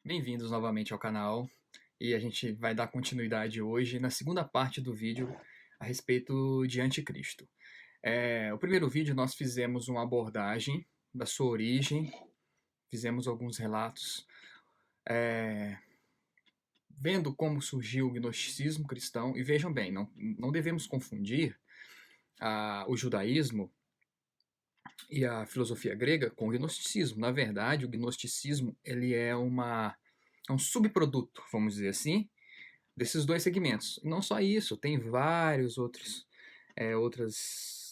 Bem-vindos novamente ao canal e a gente vai dar continuidade hoje na segunda parte do vídeo a respeito de Anticristo. O primeiro vídeo nós fizemos uma abordagem da sua origem, fizemos alguns relatos vendo como surgiu o gnosticismo cristão, e vejam bem, não devemos confundir o judaísmo e a filosofia grega com o gnosticismo. Na verdade, o gnosticismo ele é um subproduto, vamos dizer assim, desses dois segmentos. E não só isso, tem vários outras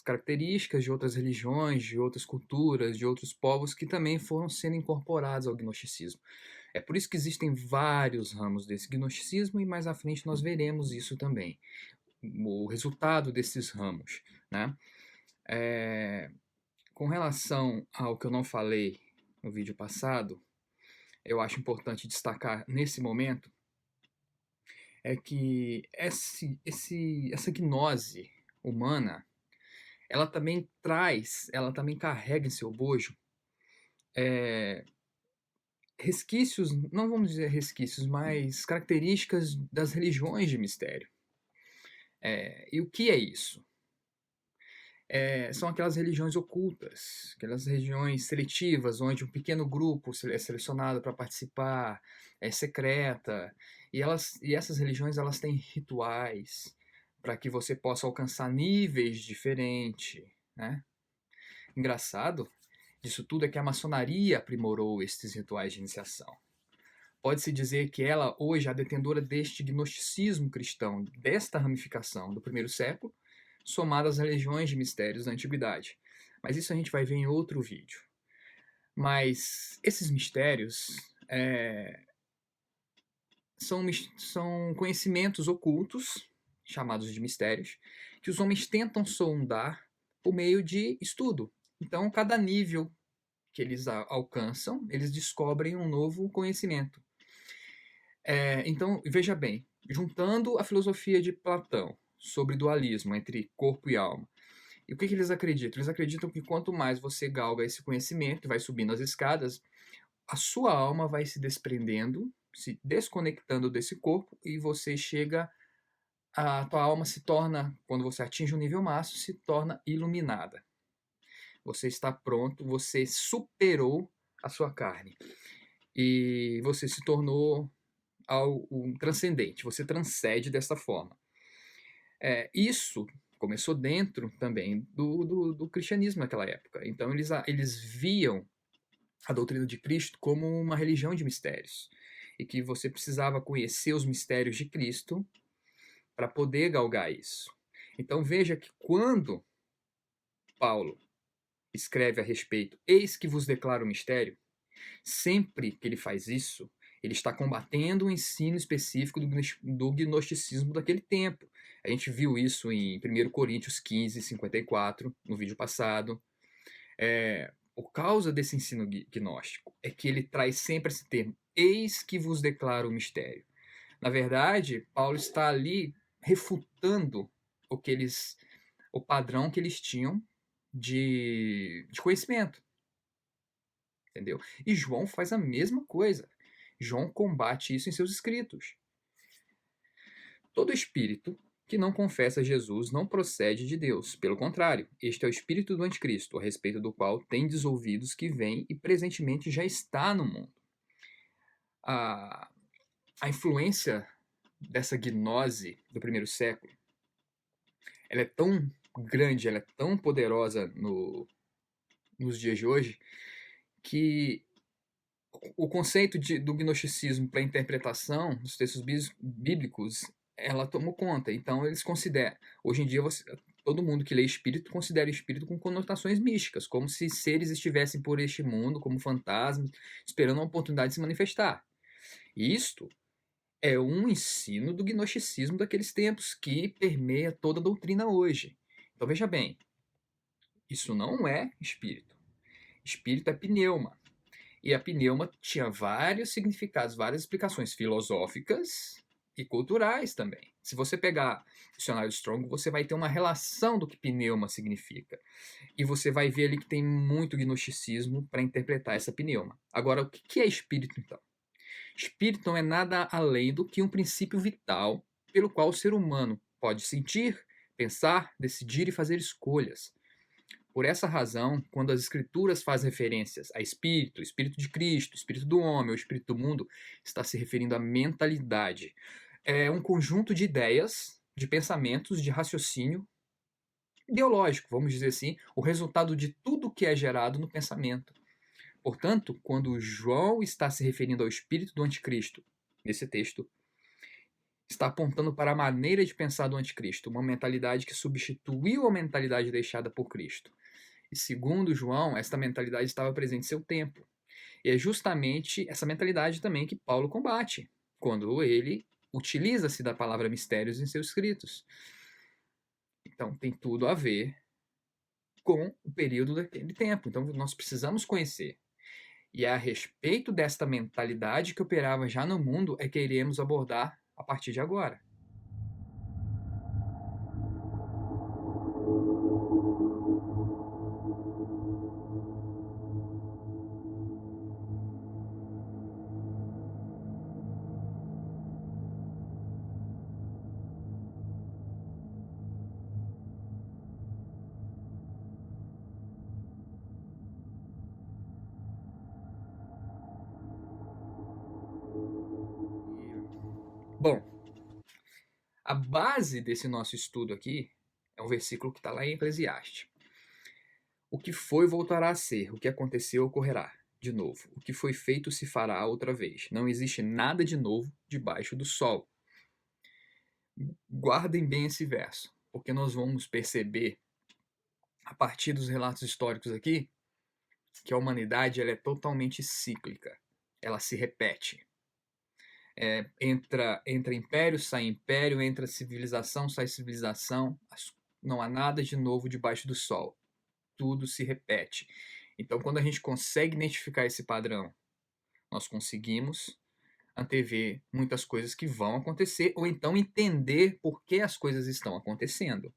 características de outras religiões, de outras culturas, de outros povos que também foram sendo incorporados ao gnosticismo. É por isso que existem vários ramos desse gnosticismo e mais à frente nós veremos isso também, o resultado desses ramos, né? Com relação ao que eu não falei no vídeo passado, eu acho importante destacar nesse momento é que essa gnose humana, ela também carrega em seu bojo resquícios, não vamos dizer resquícios, mas características das religiões de mistério. E o que é isso? São aquelas religiões ocultas, aquelas religiões seletivas, onde um pequeno grupo é selecionado para participar, é secreta, e essas religiões elas têm rituais para que você possa alcançar níveis diferentes, né? Engraçado disso tudo é que a maçonaria aprimorou estes rituais de iniciação. Pode-se dizer que ela hoje é a detentora deste gnosticismo cristão, desta ramificação do primeiro século, somada às religiões de mistérios da antiguidade. Mas isso a gente vai ver em outro vídeo. Mas esses mistérios são conhecimentos ocultos, chamados de mistérios, que os homens tentam sondar por meio de estudo. Então, cada nível que eles alcançam, eles descobrem um novo conhecimento. Então, veja bem, juntando a filosofia de Platão sobre dualismo entre corpo e alma, e o que eles acreditam? Eles acreditam que quanto mais você galga esse conhecimento e vai subindo as escadas, a sua alma vai se desprendendo, se desconectando desse corpo, e a tua alma se torna, quando você atinge o nível máximo, se torna iluminada. Você está pronto, você superou a sua carne. E você se tornou um transcendente, você transcende dessa forma. Isso começou dentro também do cristianismo naquela época. Então eles viam a doutrina de Cristo como uma religião de mistérios, e que você precisava conhecer os mistérios de Cristo para poder galgar isso. Então veja que quando Paulo escreve a respeito, eis que vos declaro o mistério, sempre que ele faz isso, ele está combatendo o ensino específico do gnosticismo daquele tempo. A gente viu isso em 1 Coríntios 15, 54, no vídeo passado. Por causa desse ensino gnóstico, é que ele traz sempre esse termo, eis que vos declaro o mistério. Na verdade, Paulo está ali refutando o padrão que eles tinham de conhecimento. Entendeu? E João faz a mesma coisa. João combate isso em seus escritos. Todo espírito que não confessa Jesus não procede de Deus. Pelo contrário, este é o espírito do anticristo, a respeito do qual tendes ouvidos que vem e presentemente já está no mundo. A influência dessa gnose do primeiro século, ela é tão grande, ela é tão poderosa nos dias de hoje, que o conceito do gnosticismo para a interpretação dos textos bíblicos, ela tomou conta. Então eles consideram, hoje em dia todo mundo que lê espírito considera espírito com conotações místicas, como se seres estivessem por este mundo como fantasmas, esperando uma oportunidade de se manifestar. E isto é um ensino do gnosticismo daqueles tempos que permeia toda a doutrina hoje. Então veja bem, isso não é espírito. Espírito é pneuma. E a pneuma tinha vários significados, várias explicações filosóficas e culturais também. Se você pegar o dicionário Strong, você vai ter uma relação do que pneuma significa. E você vai ver ali que tem muito gnosticismo para interpretar essa pneuma. Agora, o que é espírito, então? Espírito não é nada além do que um princípio vital pelo qual o ser humano pode sentir, pensar, decidir e fazer escolhas. Por essa razão, quando as Escrituras fazem referências a espírito, espírito de Cristo, espírito do homem ou espírito do mundo, está se referindo à mentalidade. É um conjunto de ideias, de pensamentos, de raciocínio ideológico, vamos dizer assim, o resultado de tudo que é gerado no pensamento. Portanto, quando João está se referindo ao espírito do anticristo, nesse texto, está apontando para a maneira de pensar do anticristo, uma mentalidade que substituiu a mentalidade deixada por Cristo. E segundo João, esta mentalidade estava presente em seu tempo. E é justamente essa mentalidade também que Paulo combate, quando ele utiliza-se da palavra mistérios em seus escritos. Então tem tudo a ver com o período daquele tempo. Então nós precisamos conhecer. E é a respeito desta mentalidade que operava já no mundo é que iremos abordar a partir de agora. Bom, a base desse nosso estudo aqui é um versículo que está lá em Eclesiastes. O que foi voltará a ser, o que aconteceu ocorrerá de novo. O que foi feito se fará outra vez. Não existe nada de novo debaixo do sol. Guardem bem esse verso, porque nós vamos perceber, a partir dos relatos históricos aqui, que a humanidade ela é totalmente cíclica. Ela se repete. Entra império, sai império, entra civilização, sai civilização. Não há nada de novo debaixo do sol. Tudo se repete. Então, quando a gente consegue identificar esse padrão, nós conseguimos antever muitas coisas que vão acontecer, ou então entender por que as coisas estão acontecendo.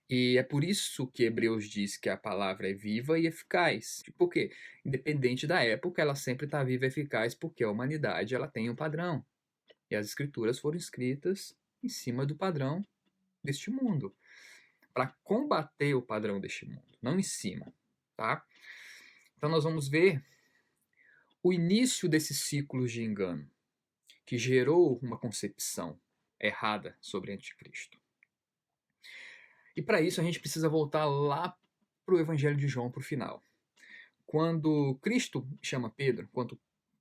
E é por isso que Hebreus diz que a palavra é viva e eficaz. Por quê? Independente da época, ela sempre está viva e eficaz, porque a humanidade ela tem um padrão. E as escrituras foram escritas em cima do padrão deste mundo, para combater o padrão deste mundo, não em cima, tá? Então nós vamos ver o início desses ciclos de engano, que gerou uma concepção errada sobre anticristo. E para isso a gente precisa voltar lá para o Evangelho de João, para o final. Quando Cristo chama Pedro,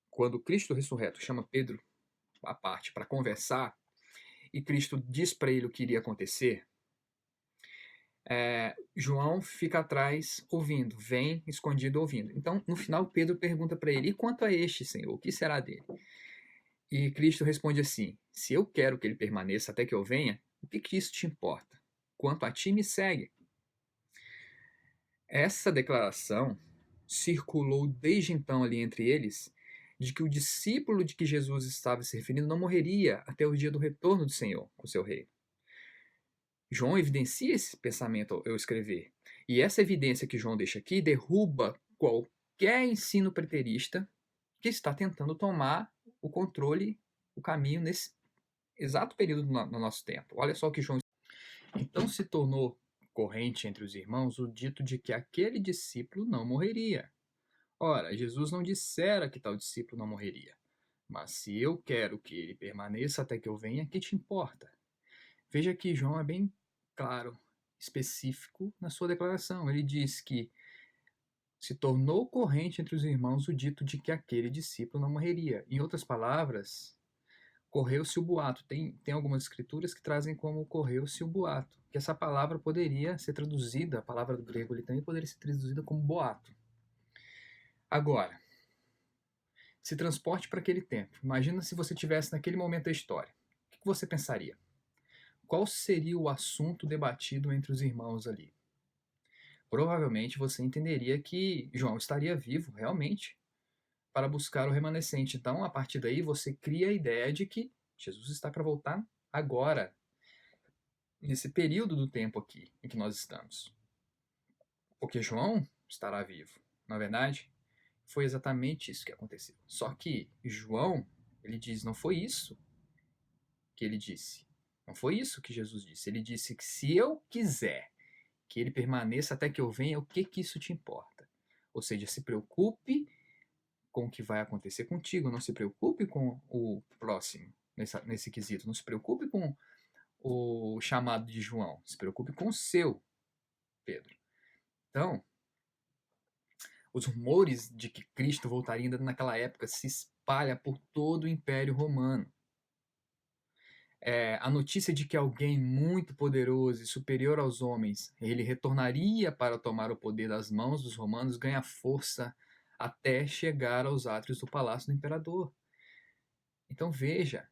quando Cristo ressurreto chama Pedro à parte para conversar, e Cristo diz para ele o que iria acontecer, João fica atrás ouvindo, vem escondido ouvindo. Então, no final, Pedro pergunta para ele: e quanto a este, Senhor, o que será dele? E Cristo responde assim: se eu quero que ele permaneça até que eu venha, o que isso te importa? Quanto a ti, me segue. Essa declaração circulou desde então ali entre eles, de que o discípulo de que Jesus estava se referindo não morreria até o dia do retorno do Senhor com o seu reino. João evidencia esse pensamento ao escrever. E essa evidência que João deixa aqui derruba qualquer ensino preterista que está tentando tomar o controle, o caminho nesse exato período no nosso tempo. Olha só o que João. Então se tornou corrente entre os irmãos o dito de que aquele discípulo não morreria. Ora, Jesus não dissera que tal discípulo não morreria. Mas se eu quero que ele permaneça até que eu venha, que te importa? Veja que João é bem claro, específico na sua declaração. Ele diz que se tornou corrente entre os irmãos o dito de que aquele discípulo não morreria. Em outras palavras, correu-se o boato. Tem algumas escrituras que trazem como correu-se o boato. Que essa palavra poderia ser traduzida, a palavra do grego ele também poderia ser traduzida como boato. Agora, se transporte para aquele tempo. Imagina se você tivesse naquele momento da história. O que você pensaria? Qual seria o assunto debatido entre os irmãos ali? Provavelmente você entenderia que João estaria vivo, realmente, para buscar o remanescente. Então, a partir daí, você cria a ideia de que Jesus está para voltar agora, nesse período do tempo aqui em que nós estamos. Porque João estará vivo. Na verdade, foi exatamente isso que aconteceu. Só que João Ele diz: não foi isso que ele disse. Não foi isso que Jesus disse. Ele disse que se eu quiser que ele permaneça até que eu venha, o que que isso te importa? Ou seja, se preocupe com o que vai acontecer contigo, não se preocupe com o próximo nesse quesito, não se preocupe com o chamado de João, se preocupe com o seu, Pedro. Então, os rumores de que Cristo voltaria ainda naquela época se espalha por todo o Império Romano. A notícia de que alguém muito poderoso e superior aos homens, ele retornaria para tomar o poder das mãos dos romanos, ganha força até chegar aos átrios do palácio do imperador. Então veja,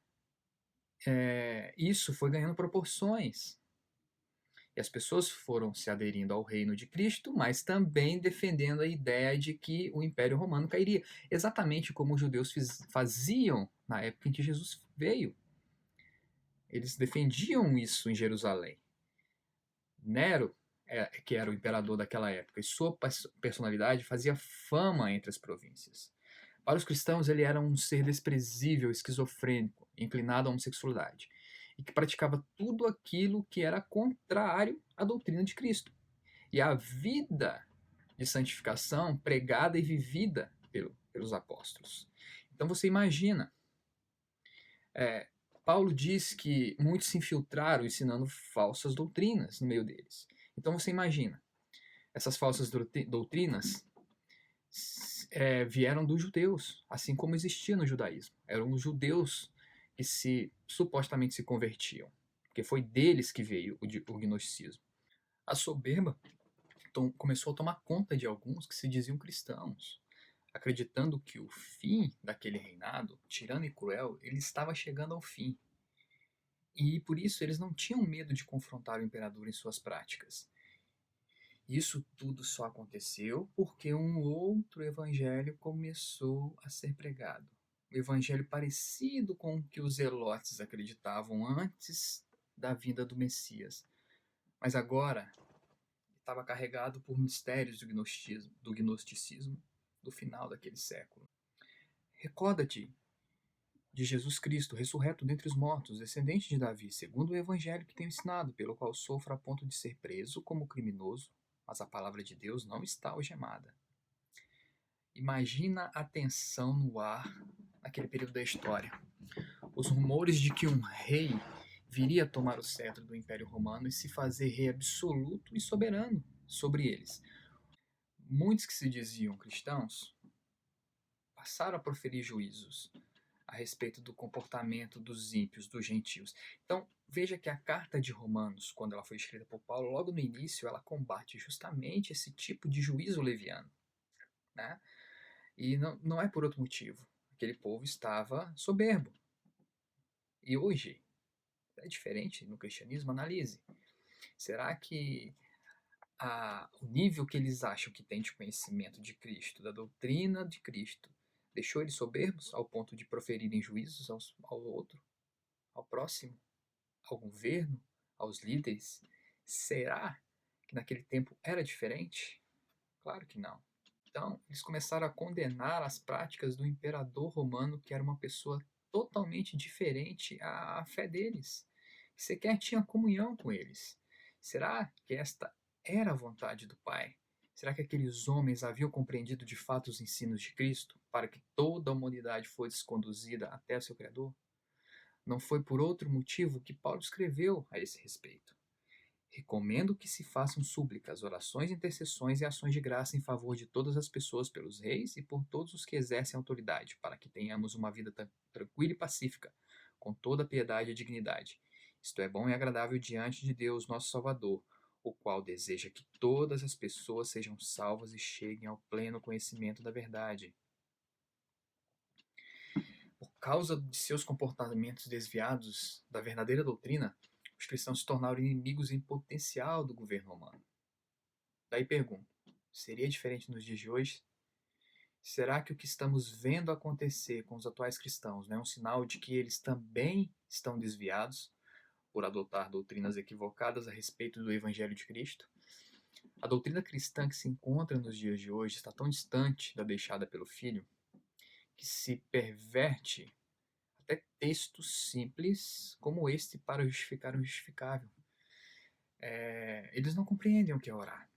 isso foi ganhando proporções. E as pessoas foram se aderindo ao reino de Cristo, mas também defendendo a ideia de que o Império Romano cairia, exatamente como os judeus faziam na época em que Jesus veio. Eles defendiam isso em Jerusalém. Nero, que era o imperador daquela época, e sua personalidade fazia fama entre as províncias. Para os cristãos, ele era um ser desprezível, esquizofrênico, inclinado à homossexualidade, e que praticava tudo aquilo que era contrário à doutrina de Cristo. E a vida de santificação pregada e vivida pelos apóstolos. Então você imagina, Paulo diz que muitos se infiltraram ensinando falsas doutrinas no meio deles. Então você imagina, essas falsas doutrinas vieram dos judeus, assim como existia no judaísmo. Eram os judeus que supostamente se convertiam, porque foi deles que veio o gnosticismo. A soberba começou a tomar conta de alguns que se diziam cristãos, acreditando que o fim daquele reinado, tirano e cruel, ele estava chegando ao fim. E por isso eles não tinham medo de confrontar o imperador em suas práticas. Isso tudo só aconteceu porque um outro evangelho começou a ser pregado. Um evangelho parecido com o que os zelotes acreditavam antes da vinda do Messias. Mas agora estava carregado por mistérios do gnosticismo do final daquele século. Recorda-te de Jesus Cristo, ressurreto dentre os mortos, descendente de Davi, segundo o evangelho que tenho ensinado, pelo qual sofro a ponto de ser preso como criminoso, mas a palavra de Deus não está algemada. Imagina a tensão no ar naquele período da história. Os rumores de que um rei viria tomar o cetro do Império Romano e se fazer rei absoluto e soberano sobre eles. Muitos que se diziam cristãos passaram a proferir juízos a respeito do comportamento dos ímpios, dos gentios. Então, veja que a carta de Romanos, quando ela foi escrita por Paulo, logo no início ela combate justamente esse tipo de juízo leviano. Né? E não é por outro motivo. Aquele povo estava soberbo. E hoje é diferente no cristianismo. Analise. Será que o nível que eles acham que tem de conhecimento de Cristo, da doutrina de Cristo, deixou eles soberbos ao ponto de proferirem juízos ao outro, ao próximo, ao governo, aos líderes? Será que naquele tempo era diferente? Claro que não. Então, eles começaram a condenar as práticas do imperador romano, que era uma pessoa totalmente diferente à fé deles, que sequer tinha comunhão com eles. Será que esta era a vontade do Pai? Será que aqueles homens haviam compreendido de fato os ensinos de Cristo para que toda a humanidade fosse conduzida até o seu Criador? Não foi por outro motivo que Paulo escreveu a esse respeito. Recomendo que se façam súplicas, orações, intercessões e ações de graça em favor de todas as pessoas, pelos reis e por todos os que exercem autoridade, para que tenhamos uma vida tranquila e pacífica, com toda piedade e dignidade. Isto é bom e agradável diante de Deus, nosso Salvador, o qual deseja que todas as pessoas sejam salvas e cheguem ao pleno conhecimento da verdade. Por causa de seus comportamentos desviados da verdadeira doutrina, os cristãos se tornaram inimigos em potencial do governo romano. Daí pergunto, seria diferente nos dias de hoje? Será que o que estamos vendo acontecer com os atuais cristãos não é um sinal de que eles também estão desviados por adotar doutrinas equivocadas a respeito do Evangelho de Cristo? A doutrina cristã que se encontra nos dias de hoje está tão distante da deixada pelo Filho que se perverte até textos simples como este para justificar o injustificável. Eles não compreendem o que é orar.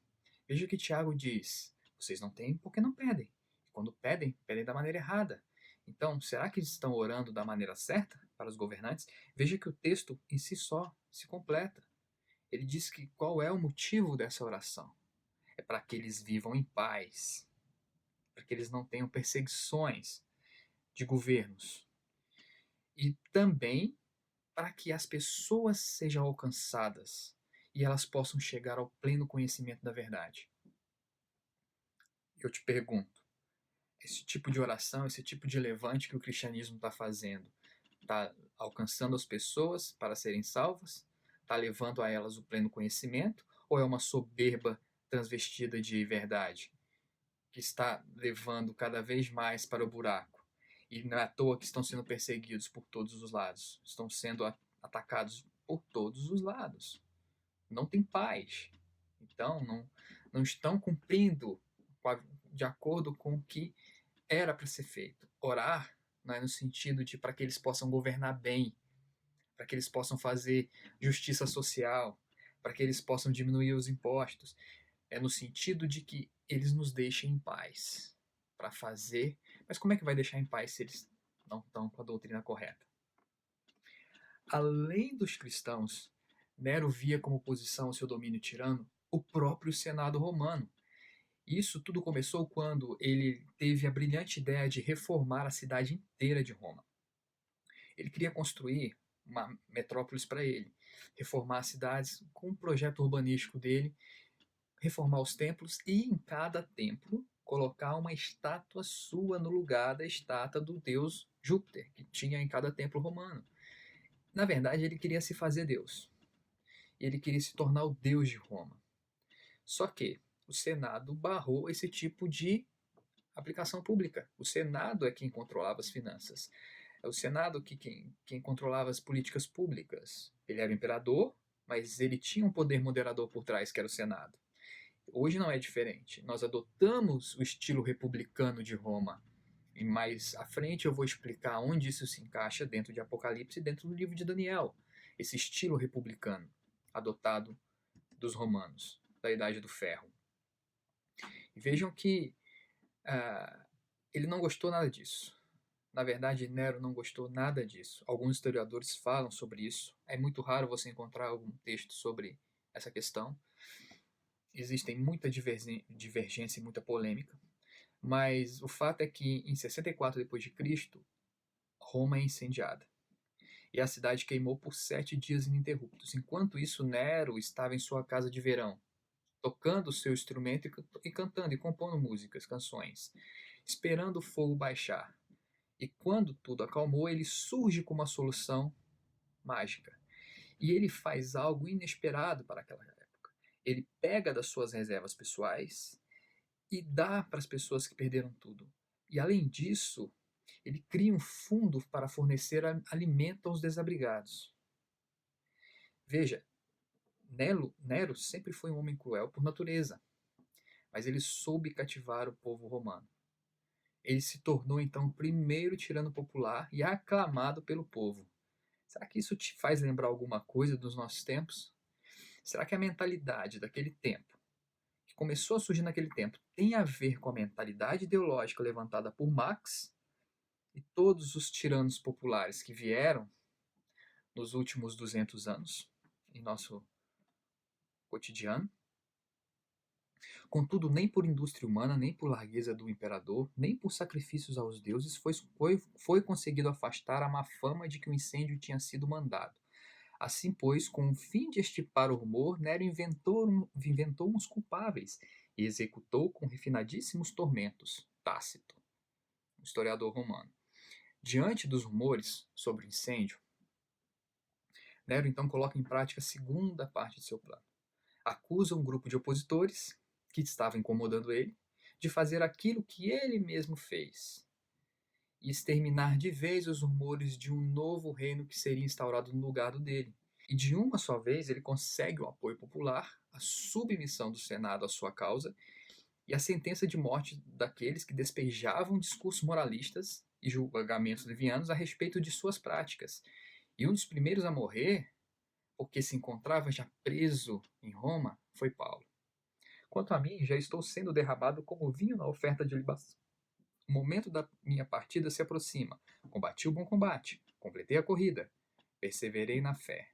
Veja o que Tiago diz: vocês não têm porque não pedem. Quando pedem, pedem da maneira errada. Então, será que eles estão orando da maneira certa para os governantes? Veja que o texto em si só se completa. Ele diz que qual é o motivo dessa oração? É para que eles vivam em paz, para que eles não tenham perseguições de governos. E também para que as pessoas sejam alcançadas e elas possam chegar ao pleno conhecimento da verdade. Eu te pergunto, esse tipo de oração, esse tipo de levante que o cristianismo está fazendo, está alcançando as pessoas para serem salvas? Está levando a elas o pleno conhecimento? Ou é uma soberba transvestida de verdade, que está levando cada vez mais para o buraco? E não é à toa que estão sendo perseguidos por todos os lados. Estão sendo atacados por todos os lados. Não tem paz. Então, não estão cumprindo de acordo com o que era para ser feito. Orar não é no sentido de para que eles possam governar bem, para que eles possam fazer justiça social, para que eles possam diminuir os impostos. É no sentido de que eles nos deixem em paz para fazer. Mas como é que vai deixar em paz se eles não estão com a doutrina correta? Além dos cristãos, Nero via como oposição ao seu domínio tirano o próprio Senado romano. Isso tudo começou quando ele teve a brilhante ideia de reformar a cidade inteira de Roma. Ele queria construir uma metrópolis para ele, reformar as cidades com um projeto urbanístico dele, reformar os templos e em cada templo colocar uma estátua sua no lugar da estátua do deus Júpiter, que tinha em cada templo romano. Na verdade, ele queria se fazer Deus. Ele queria se tornar o Deus de Roma. Só que o Senado barrou esse tipo de aplicação pública. O Senado é quem controlava as finanças. É o Senado quem controlava as políticas públicas. Ele era o imperador, mas ele tinha um poder moderador por trás, que era o Senado. Hoje não é diferente. Nós adotamos o estilo republicano de Roma. E mais à frente eu vou explicar onde isso se encaixa dentro de Apocalipse e dentro do livro de Daniel. Esse estilo republicano adotado dos romanos, da Idade do Ferro. E vejam que ele não gostou nada disso. Na verdade, Nero não gostou nada disso. Alguns historiadores falam sobre isso. É muito raro você encontrar algum texto sobre essa questão. Existem muita divergência e muita polêmica. Mas o fato é que em 64 d.C., Roma é incendiada. E a cidade queimou por 7 dias ininterruptos. Enquanto isso, Nero estava em sua casa de verão, tocando seu instrumento e cantando e compondo músicas, canções, esperando o fogo baixar. E quando tudo acalmou, ele surge com uma solução mágica. E ele faz algo inesperado para aquela época. Ele pega das suas reservas pessoais e dá para as pessoas que perderam tudo. E além disso, ele cria um fundo para fornecer alimento aos desabrigados. Veja, Nero sempre foi um homem cruel por natureza, mas ele soube cativar o povo romano. Ele se tornou então o primeiro tirano popular e aclamado pelo povo. Será que isso te faz lembrar alguma coisa dos nossos tempos? Será que a mentalidade daquele tempo, que começou a surgir naquele tempo, tem a ver com a mentalidade ideológica levantada por Marx e todos os tiranos populares que vieram nos últimos 200 anos em nosso cotidiano? Contudo, nem por indústria humana, nem por largueza do imperador, nem por sacrifícios aos deuses foi conseguido afastar a má fama de que o incêndio tinha sido mandado. Assim, pois, com o fim de estipar o rumor, Nero inventou uns culpáveis e executou com refinadíssimos tormentos Tácito, um historiador romano. Diante dos rumores sobre o incêndio, Nero então coloca em prática a segunda parte de seu plano. Acusa um grupo de opositores, que estava incomodando ele, de fazer aquilo que ele mesmo fez e exterminar de vez os rumores de um novo reino que seria instaurado no lugar do dele. E de uma só vez ele consegue o apoio popular, a submissão do Senado à sua causa e a sentença de morte daqueles que despejavam discursos moralistas e julgamentos levianos a respeito de suas práticas. E um dos primeiros a morrer, porque se encontrava já preso em Roma, foi Paulo. Quanto a mim, já estou sendo derramado como vinho na oferta de libação. O momento da minha partida se aproxima. Combati o bom combate, completei a corrida, perseverei na fé.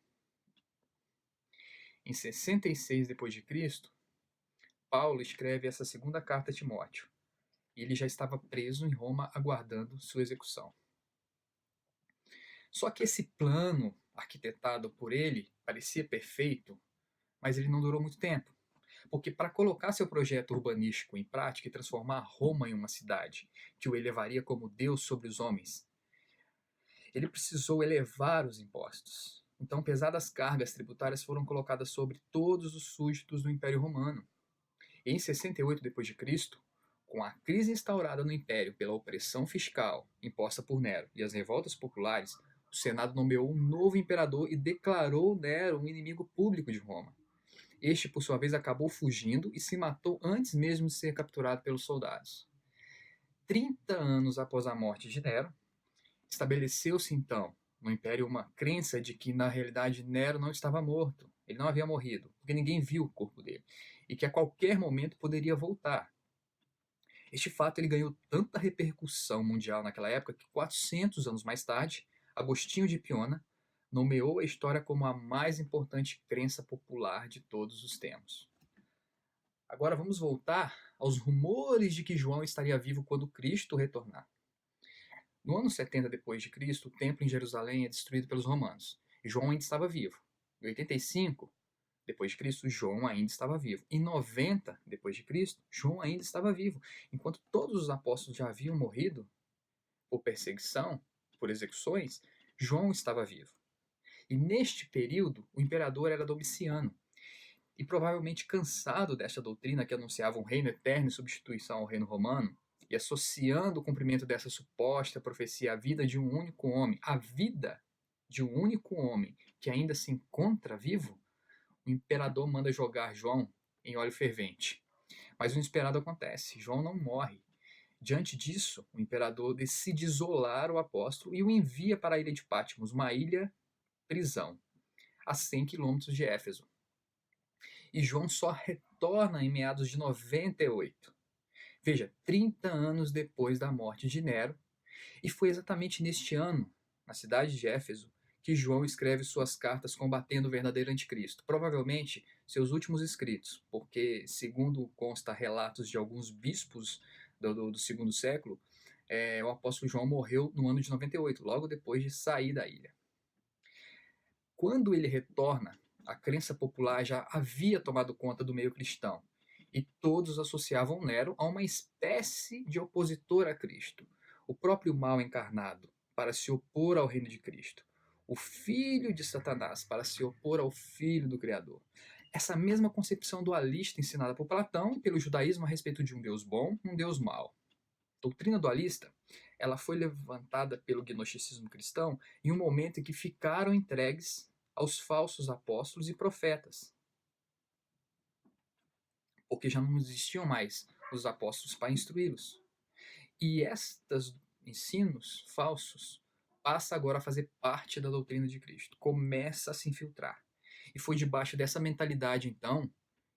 Em 66 d.C., Paulo escreve essa segunda carta a Timóteo. E ele já estava preso em Roma aguardando sua execução. Só que esse plano arquitetado por ele parecia perfeito, mas ele não durou muito tempo. Porque para colocar seu projeto urbanístico em prática e transformar Roma em uma cidade que o elevaria como Deus sobre os homens, ele precisou elevar os impostos. Então, pesadas cargas tributárias foram colocadas sobre todos os súditos do Império Romano. Em 68 d.C., com a crise instaurada no Império pela opressão fiscal imposta por Nero e as revoltas populares, o Senado nomeou um novo imperador e declarou Nero um inimigo público de Roma. Este, por sua vez, acabou fugindo e se matou antes mesmo de ser capturado pelos soldados. 30 anos após a morte de Nero, estabeleceu-se então no Império uma crença de que, na realidade, Nero não estava morto. Ele não havia morrido, porque ninguém viu o corpo dele. E que a qualquer momento poderia voltar. Este fato ele ganhou tanta repercussão mundial naquela época que 400 anos mais tarde, Agostinho de Hipona nomeou a história como a mais importante crença popular de todos os tempos. Agora vamos voltar aos rumores de que João estaria vivo quando Cristo retornar. No ano 70 d.C., o templo em Jerusalém é destruído pelos romanos. E João ainda estava vivo. Em 85 d.C., João ainda estava vivo. Em 90 d.C., João ainda estava vivo. Enquanto todos os apóstolos já haviam morrido por perseguição, por execuções, João estava vivo. E neste período, o imperador era Domiciano. E provavelmente cansado desta doutrina que anunciava um reino eterno em substituição ao reino romano, e associando o cumprimento dessa suposta profecia à vida de um único homem, a vida de um único homem que ainda se encontra vivo, o imperador manda jogar João em óleo fervente. Mas o inesperado acontece, João não morre. Diante disso, o imperador decide isolar o apóstolo e o envia para a ilha de Patmos, uma ilha-prisão, a 100 quilômetros de Éfeso. E João só retorna em meados de 98. Veja, 30 anos depois da morte de Nero, e foi exatamente neste ano, na cidade de Éfeso, que João escreve suas cartas combatendo o verdadeiro anticristo. Provavelmente seus últimos escritos, porque, segundo consta relatos de alguns bispos do segundo século, o apóstolo João morreu no ano de 98, logo depois de sair da ilha. Quando ele retorna, a crença popular já havia tomado conta do meio cristão, e todos associavam Nero a uma espécie de opositor a Cristo, o próprio mal encarnado, para se opor ao reino de Cristo, o filho de Satanás, para se opor ao filho do Criador. Essa mesma concepção dualista ensinada por Platão e pelo judaísmo a respeito de um Deus bom e um Deus mau. A doutrina dualista, ela foi levantada pelo gnosticismo cristão em um momento em que ficaram entregues aos falsos apóstolos e profetas, porque já não existiam mais os apóstolos para instruí-los. E estes ensinos falsos passa agora a fazer parte da doutrina de Cristo, começa a se infiltrar. E foi debaixo dessa mentalidade, então,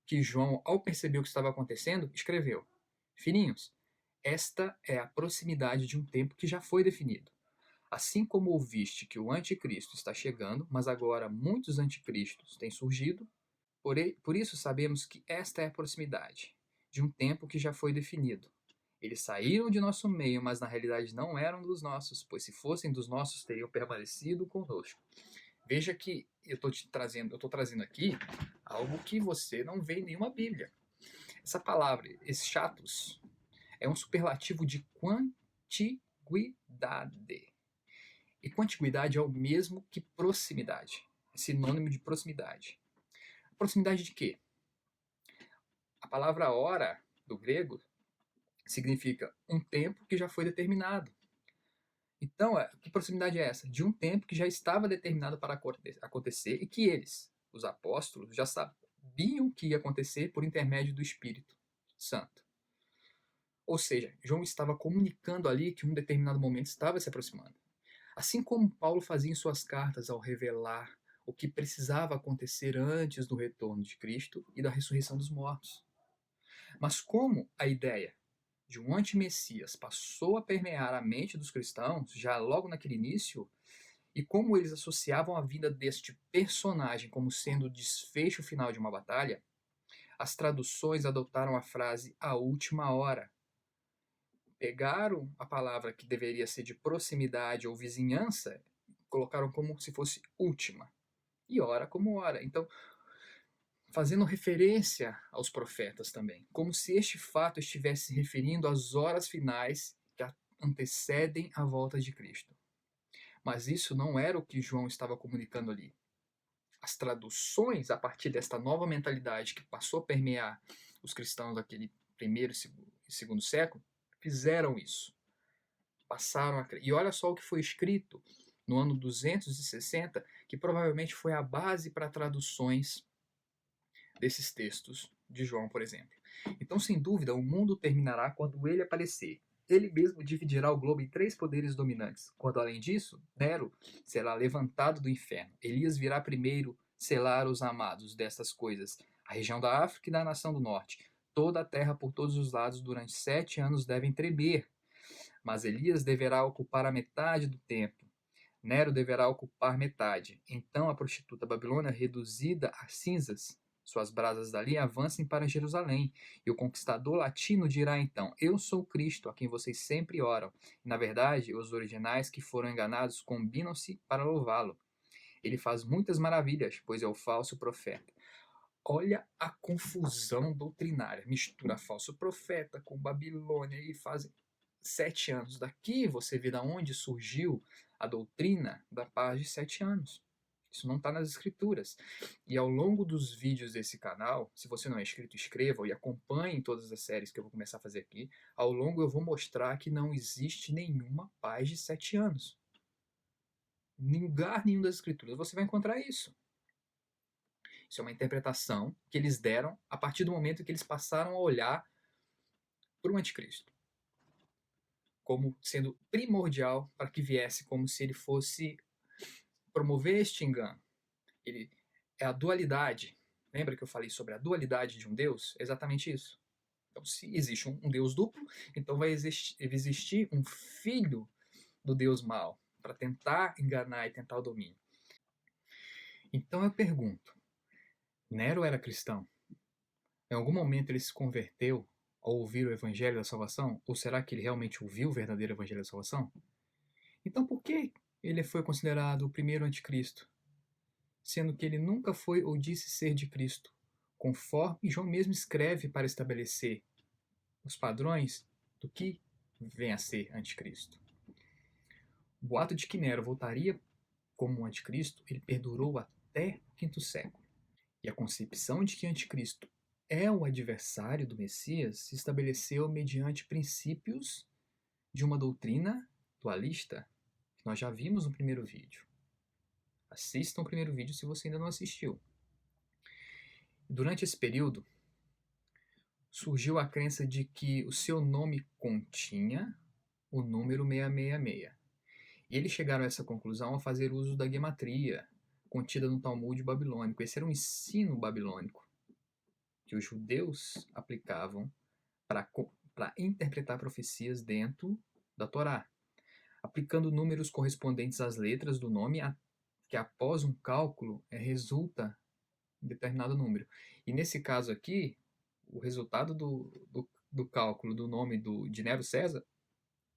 que João, ao perceber o que estava acontecendo, escreveu: Filhinhos, esta é a proximidade de um tempo que já foi definido. Assim como ouviste que o anticristo está chegando, mas agora muitos anticristos têm surgido, por isso sabemos que esta é a proximidade de um tempo que já foi definido. Eles saíram de nosso meio, mas na realidade não eram dos nossos, pois se fossem dos nossos, teriam permanecido conosco. Veja que eu estou trazendo aqui algo que você não vê em nenhuma Bíblia. Essa palavra, eschatos, é um superlativo de quantiguidade. E quantiguidade é o mesmo que proximidade. É sinônimo de proximidade. Proximidade de quê? A palavra hora, do grego, significa um tempo que já foi determinado. Então, que proximidade é essa? De um tempo que já estava determinado para acontecer e que eles, os apóstolos, já sabiam que ia acontecer por intermédio do Espírito Santo. Ou seja, João estava comunicando ali que um determinado momento estava se aproximando. Assim como Paulo fazia em suas cartas ao revelar o que precisava acontecer antes do retorno de Cristo e da ressurreição dos mortos. Mas como a ideia de um anti-messias passou a permear a mente dos cristãos, já logo naquele início, e como eles associavam a vida deste personagem como sendo o desfecho final de uma batalha, as traduções adotaram a frase "a última hora". Pegaram a palavra que deveria ser de proximidade ou vizinhança, colocaram como se fosse última, e hora como hora. Então, fazendo referência aos profetas também, como se este fato estivesse se referindo às horas finais que antecedem a volta de Cristo. Mas isso não era o que João estava comunicando ali. As traduções, a partir desta nova mentalidade que passou a permear os cristãos daquele primeiro e segundo século, fizeram isso. Passaram a... E olha só o que foi escrito no ano 260, que provavelmente foi a base para traduções desses textos de João, por exemplo. Então, sem dúvida, o mundo terminará quando ele aparecer. Ele mesmo dividirá o globo em 3 poderes dominantes. Quando, além disso, Nero será levantado do inferno. Elias virá primeiro selar os amados destas coisas. A região da África e da nação do norte. Toda a terra por todos os lados durante 7 anos devem tremer. Mas Elias deverá ocupar a metade do templo. Nero deverá ocupar metade. Então a prostituta Babilônia, reduzida a cinzas, suas brasas dali avancem para Jerusalém. E o conquistador latino dirá então: Eu sou Cristo, a quem vocês sempre oram. E, na verdade, os originais que foram enganados combinam-se para louvá-lo. Ele faz muitas maravilhas, pois é o falso profeta. Olha a confusão doutrinária. Mistura falso profeta com Babilônia e fazem 7 anos. Daqui você vê de onde surgiu a doutrina da paz de 7 anos. Isso não está nas escrituras. E ao longo dos vídeos desse canal, se você não é inscrito, inscreva e acompanhe todas as séries que eu vou começar a fazer aqui. Ao longo eu vou mostrar que não existe nenhuma paz de 7 anos. Em lugar nenhum das escrituras você vai encontrar isso. Isso é uma interpretação que eles deram a partir do momento que eles passaram a olhar para o anticristo como sendo primordial para que viesse, como se ele fosse promover este engano. Ele é a dualidade. Lembra que eu falei sobre a dualidade de um Deus? É exatamente isso. Então, se existe um Deus duplo, então vai existir um filho do Deus mau para tentar enganar e tentar o domínio. Então eu pergunto, Nero era cristão? Em algum momento ele se converteu ao ouvir o evangelho da salvação? Ou será que ele realmente ouviu o verdadeiro evangelho da salvação? Então por que ele foi considerado o primeiro anticristo? Sendo que ele nunca foi ou disse ser de Cristo, conforme João mesmo escreve para estabelecer os padrões do que vem a ser anticristo. O boato de que Nero voltaria como um anticristo, ele perdurou até o quinto século. E a concepção de que anticristo é o adversário do Messias se estabeleceu mediante princípios de uma doutrina dualista, que nós já vimos no primeiro vídeo. Assista o primeiro vídeo se você ainda não assistiu. Durante esse período, surgiu a crença de que o seu nome continha o número 666. E eles chegaram a essa conclusão ao fazer uso da gematria, contida no Talmud babilônico. Esse era um ensino babilônico que os judeus aplicavam para interpretar profecias dentro da Torá, aplicando números correspondentes às letras do nome, que após um cálculo resulta em determinado número. E nesse caso aqui, o resultado do cálculo do nome de Nero César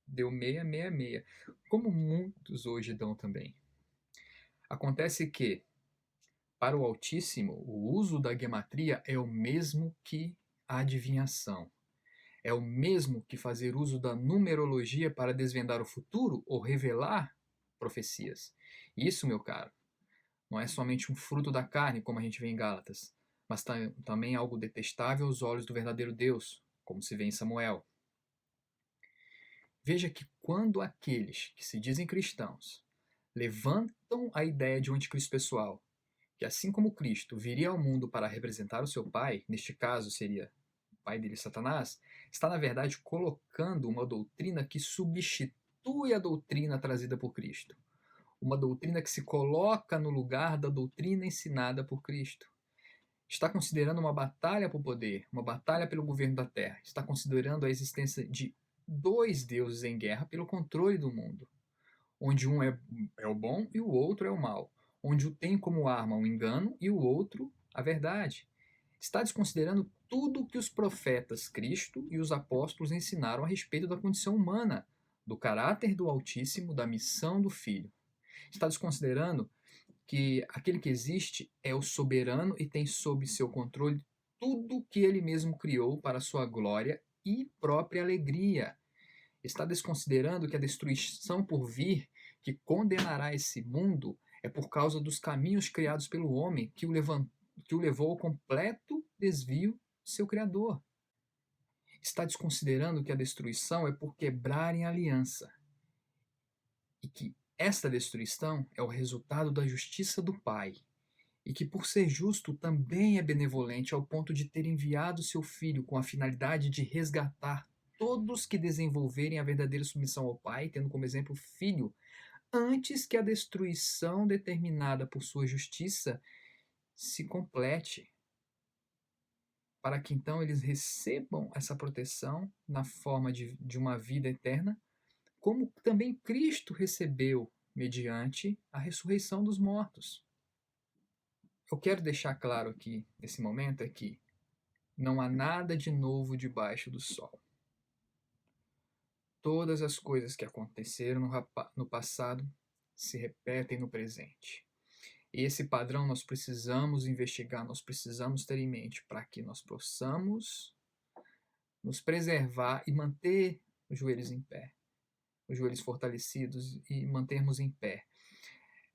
deu 666, como muitos hoje dão também. Acontece que, para o Altíssimo, o uso da gematria é o mesmo que a adivinhação. É o mesmo que fazer uso da numerologia para desvendar o futuro ou revelar profecias. Isso, meu caro, não é somente um fruto da carne, como a gente vê em Gálatas, mas também algo detestável aos olhos do verdadeiro Deus, como se vê em Samuel. Veja que quando aqueles que se dizem cristãos levantam a ideia de um anticristo pessoal, que assim como Cristo viria ao mundo para representar o seu pai, neste caso seria o pai dele, Satanás, está, na verdade, colocando uma doutrina que substitui a doutrina trazida por Cristo. Uma doutrina que se coloca no lugar da doutrina ensinada por Cristo. Está considerando uma batalha por poder, uma batalha pelo governo da terra. Está considerando a existência de dois deuses em guerra pelo controle do mundo, onde um é o bom e o outro é o mal, onde o tem como arma o engano e o outro a verdade. Está desconsiderando tudo que os profetas Cristo e os apóstolos ensinaram a respeito da condição humana, do caráter do Altíssimo, da missão do Filho. Está desconsiderando que aquele que existe é o soberano e tem sob seu controle tudo que ele mesmo criou para sua glória e própria alegria. Está desconsiderando que a destruição por vir, que condenará esse mundo, é por causa dos caminhos criados pelo homem que o levou ao completo desvio de seu Criador. Está desconsiderando que a destruição é por quebrarem a aliança e que esta destruição é o resultado da justiça do Pai, e que, por ser justo, também é benevolente ao ponto de ter enviado seu Filho com a finalidade de resgatar todos que desenvolverem a verdadeira submissão ao Pai, tendo como exemplo o Filho, antes que a destruição determinada por sua justiça se complete, para que então eles recebam essa proteção na forma de uma vida eterna, como também Cristo recebeu mediante a ressurreição dos mortos. Eu quero deixar claro aqui, nesse momento, é que não há nada de novo debaixo do sol. Todas as coisas que aconteceram no passado se repetem no presente. E esse padrão nós precisamos investigar, nós precisamos ter em mente para que nós possamos nos preservar e manter os joelhos em pé, os joelhos fortalecidos e mantermos em pé.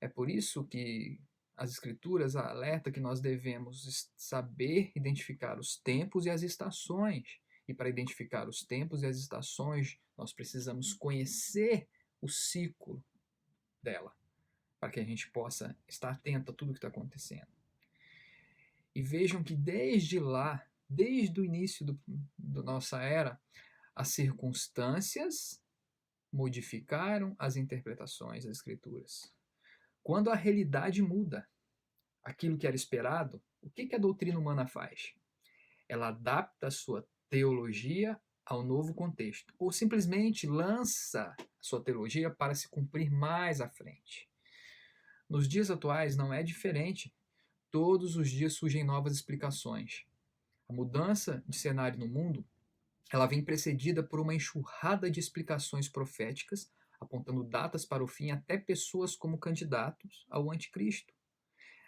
É por isso que as Escrituras alertam que nós devemos saber identificar os tempos e as estações. E para identificar os tempos e as estações, nós precisamos conhecer o ciclo dela, para que a gente possa estar atento a tudo que está acontecendo. E vejam que desde lá, desde o início da nossa era, as circunstâncias modificaram as interpretações das Escrituras. Quando a realidade muda, aquilo que era esperado, o que a doutrina humana faz? Ela adapta a sua teologia ao novo contexto, ou simplesmente lança a sua teologia para se cumprir mais à frente. Nos dias atuais não é diferente. Todos os dias surgem novas explicações. A mudança de cenário no mundo, ela vem precedida por uma enxurrada de explicações proféticas, apontando datas para o fim, até pessoas como candidatos ao anticristo.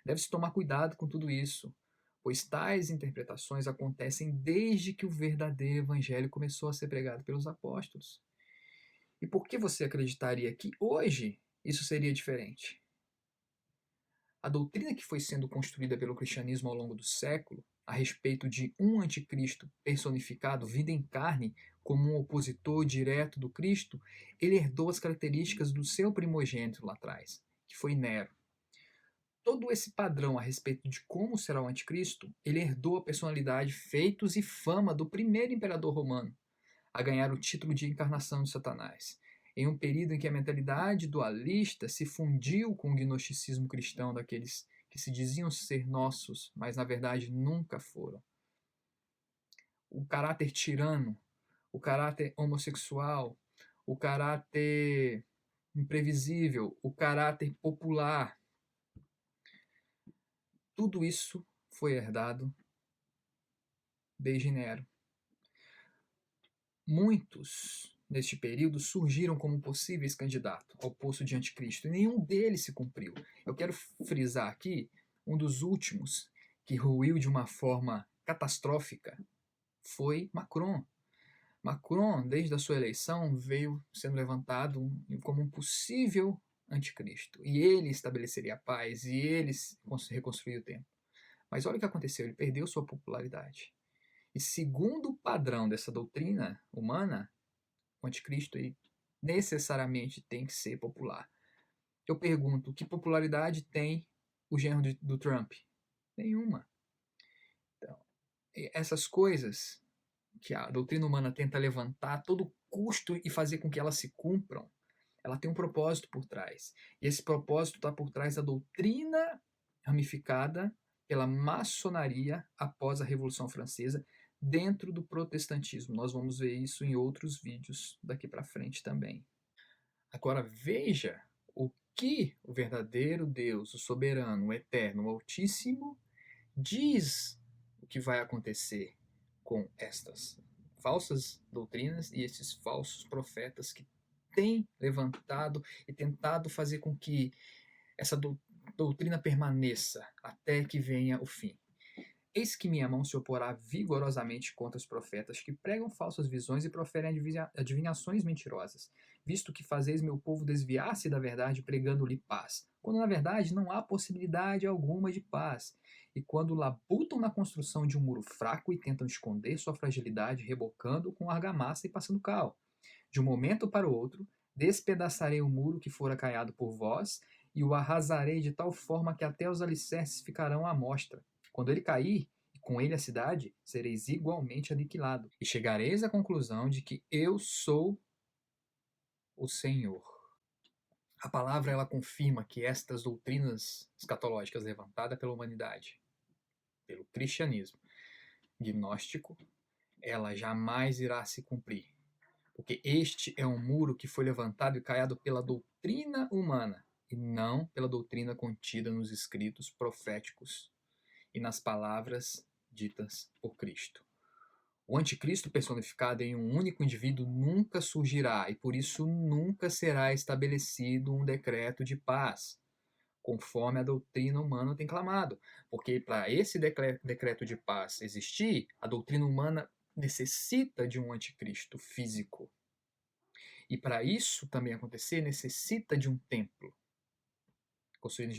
Deve-se tomar cuidado com tudo isso, pois tais interpretações acontecem desde que o verdadeiro evangelho começou a ser pregado pelos apóstolos. E por que você acreditaria que hoje isso seria diferente? A doutrina que foi sendo construída pelo cristianismo ao longo do século, a respeito de um anticristo personificado, vida em carne, como um opositor direto do Cristo, ele herdou as características do seu primogênito lá atrás, que foi Nero. Todo esse padrão a respeito de como será o anticristo, ele herdou a personalidade, feitos e fama do primeiro imperador romano, a ganhar o título de encarnação de Satanás, em um período em que a mentalidade dualista se fundiu com o gnosticismo cristão daqueles que se diziam ser nossos, mas na verdade nunca foram. O caráter tirano, o caráter homossexual, o caráter imprevisível, o caráter popular, tudo isso foi herdado desde Nero. Muitos, neste período, surgiram como possíveis candidatos ao posto de anticristo, e nenhum deles se cumpriu. Eu quero frisar aqui um dos últimos que ruiu de uma forma catastrófica foi Macron. Macron, desde a sua eleição, veio sendo levantado como um possível anticristo. E ele estabeleceria a paz, e ele reconstruiria o templo. Mas olha o que aconteceu, ele perdeu sua popularidade. E segundo o padrão dessa doutrina humana, o anticristo necessariamente tem que ser popular. Eu pergunto, que popularidade tem o genro do Trump? Nenhuma. Então, essas coisas que a doutrina humana tenta levantar a todo custo e fazer com que elas se cumpram, ela tem um propósito por trás. E esse propósito está por trás da doutrina ramificada pela maçonaria após a Revolução Francesa, dentro do protestantismo. Nós vamos ver isso em outros vídeos daqui para frente também. Agora veja o que o verdadeiro Deus, o soberano, o eterno, o Altíssimo, diz o que vai acontecer com estas falsas doutrinas e esses falsos profetas que têm levantado e tentado fazer com que essa doutrina permaneça até que venha o fim. Eis que minha mão se oporá vigorosamente contra os profetas que pregam falsas visões e proferem adivinhações mentirosas, visto que fazeis meu povo desviar-se da verdade pregando-lhe paz, quando na verdade não há possibilidade alguma de paz, e quando labutam na construção de um muro fraco e tentam esconder sua fragilidade rebocando com argamassa e passando cal. De um momento para o outro, despedaçarei o muro que fora caiado por vós e o arrasarei de tal forma que até os alicerces ficarão à mostra. Quando ele cair, e com ele a cidade, sereis igualmente aniquilado. E chegareis à conclusão de que eu sou o Senhor. A palavra ela confirma que estas doutrinas escatológicas levantadas pela humanidade, pelo cristianismo gnóstico, ela jamais irá se cumprir. Porque este é um muro que foi levantado e caiado pela doutrina humana, e não pela doutrina contida nos escritos proféticos e nas palavras ditas por Cristo. O anticristo personificado em um único indivíduo nunca surgirá e por isso nunca será estabelecido um decreto de paz, conforme a doutrina humana tem clamado. Porque para esse decreto de paz existir, a doutrina humana necessita de um anticristo físico. E para isso também acontecer, necessita de um templo construído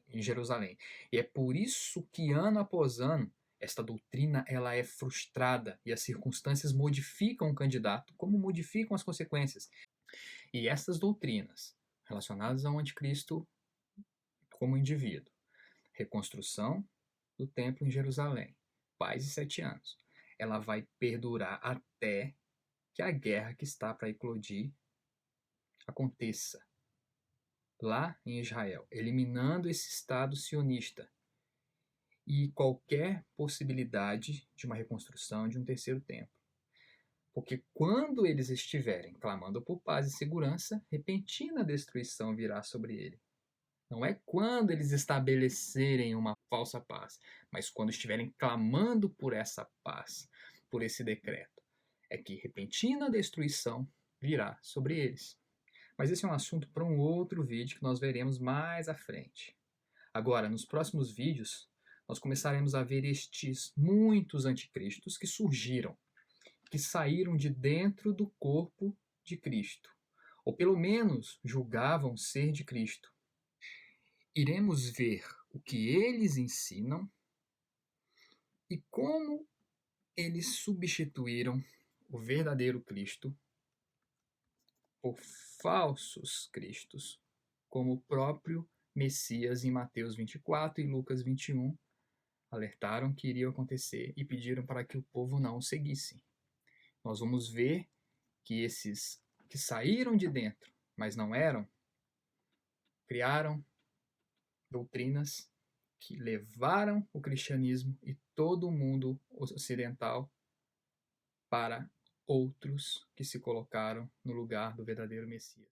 em Jerusalém. E é por isso que ano após ano esta doutrina ela é frustrada e as circunstâncias modificam o candidato, como modificam as consequências. E essas doutrinas relacionadas ao anticristo como indivíduo, reconstrução do templo em Jerusalém, paz e 7 anos, ela vai perdurar até que a guerra que está para eclodir aconteça lá em Israel, eliminando esse Estado sionista e qualquer possibilidade de uma reconstrução de um terceiro templo. Porque quando eles estiverem clamando por paz e segurança, repentina destruição virá sobre ele. Não é quando eles estabelecerem uma falsa paz, mas quando estiverem clamando por essa paz, por esse decreto, é que repentina destruição virá sobre eles. Mas esse é um assunto para um outro vídeo que nós veremos mais à frente. Agora, nos próximos vídeos, nós começaremos a ver estes muitos anticristos que surgiram, que saíram de dentro do corpo de Cristo, ou pelo menos julgavam ser de Cristo. Iremos ver o que eles ensinam e como eles substituíram o verdadeiro Cristo por falsos cristos, como o próprio Messias em Mateus 24 e Lucas 21 alertaram que iria acontecer e pediram para que o povo não o seguisse. Nós vamos ver que esses que saíram de dentro, mas não eram, criaram doutrinas que levaram o cristianismo e todo o mundo ocidental para outros que se colocaram no lugar do verdadeiro Messias.